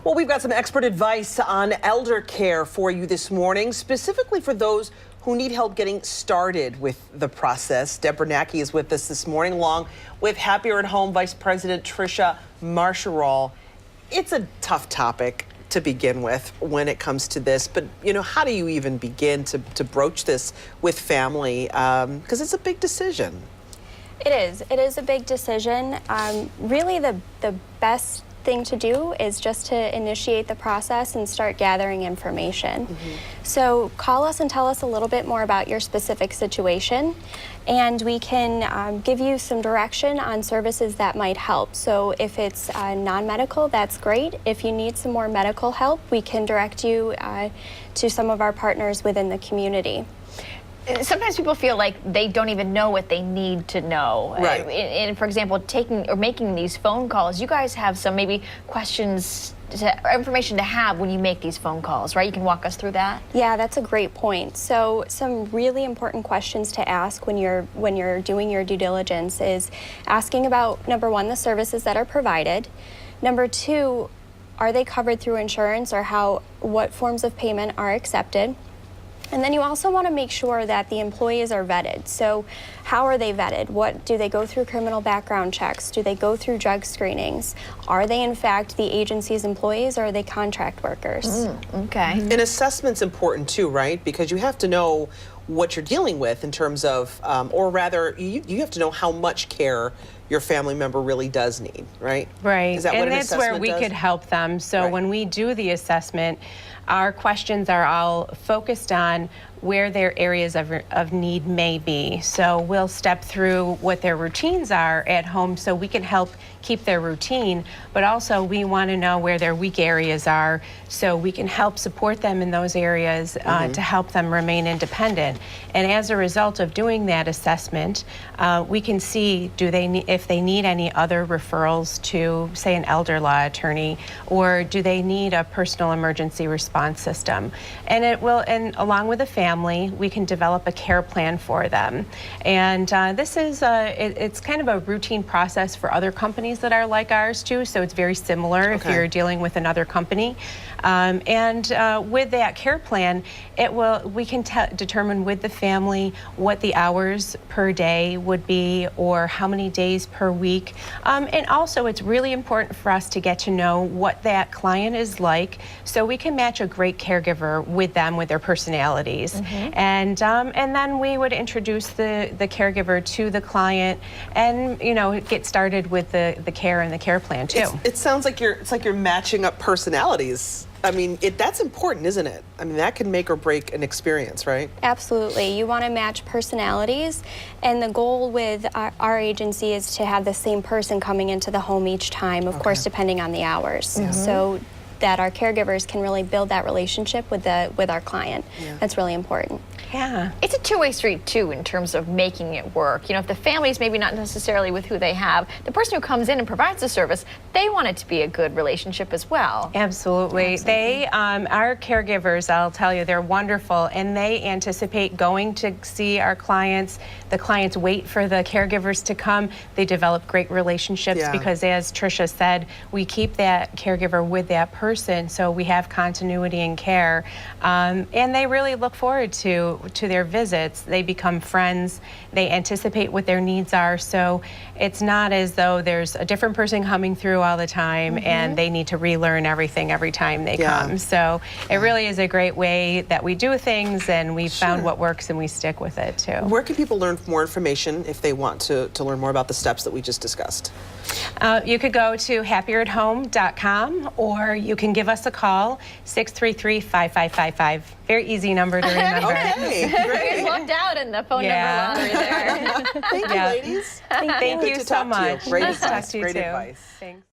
Well, we've got some expert advice on elder care for you this morning, specifically for those who need help getting started with the process. Deborah Nacke is with us this morning, along with Happier at Home Vice President Tricia Marshall. It's a tough topic to begin with when it comes to this, but you know, how do you even begin to broach this with family? Because it's a big decision. It is a big decision. Really the best thing to do is just to initiate the process and start gathering information. So call us and tell us a little bit more about your specific situation, and we can give you some direction on services that might help. So if it's non-medical, that's great. If you need some more medical help, we can direct you to some of our partners within the community. Sometimes people feel like they don't even know what they need to know. Right. And for example, taking or making these phone calls, you guys have some maybe questions, information to have when you make these phone calls, right? You can walk us through that? Yeah, that's a great point. So some really important questions to ask when you're doing your due diligence is asking about, number one, the services that are provided. Number two, are they covered through insurance, or what forms of payment are accepted? And then you also want to make sure that the employees are vetted. So how are they vetted? What do they go through? Criminal background checks? Do they go through drug screenings? Are they in fact the agency's employees, or are they contract workers? Okay. And assessment's important too, right? Because you have to know what you're dealing with in terms of, or rather, you have to know how much care your family member really does need, right? Right, Is that what and an that's where assessment we does? could help them. So Right. when we do the assessment, our questions are all focused on where their areas of need may be. So we'll step through what their routines are at home so we can help keep their routine, but also we want to know where their weak areas are so we can help support them in those areas to help them remain independent. And as a result of doing that assessment, we can see if they need any other referrals to, say, an elder law attorney, or do they need a personal emergency response system. And along with the family, we can develop a care plan for them. And this is it's kind of a routine process for other companies that are like ours too, so it's very similar if you're dealing with another company. With that care plan, we can determine with the family what the hours per day would be, or how many days per week. And also, it's really important for us to get to know what that client is like, so we can match a great caregiver with them, with their personalities. And then we would introduce the caregiver to the client, and get started with the care and the care plan too. It sounds like you're matching up personalities. I mean, that's important, isn't it? I mean, that can make or break an experience, right? Absolutely. You want to match personalities, and the goal with our agency is to have the same person coming into the home each time, of course, depending on the hours. So that our caregivers can really build that relationship with our client. That's really important. Yeah. It's a two-way street, too, in terms of making it work. If the family's maybe not necessarily with who they have, the person who comes in and provides the service, they want it to be a good relationship as well. Absolutely. They, our caregivers, I'll tell you, they're wonderful, and they anticipate going to see our clients. The clients wait for the caregivers to come. They develop great relationships because, as Tricia said, we keep that caregiver with that person, so we have continuity in care. And they really look forward to their visits. They become friends. They anticipate what their needs are, so it's not as though there's a different person coming through all the time and they need to relearn everything every time they come. So it really is a great way that we do things, and we've found what works and we stick with it too. Where can people learn more information if they want to learn more about the steps that we just discussed? You could go to happieratHome.com, or you can give us a call, 633-5555. Very easy number to remember. Okay, great. It's looked out in the phone number lottery there. Thank you, ladies. Thank you Good to so talk to you. much. Great Nice to talk advice. to you Great too. advice. Thanks.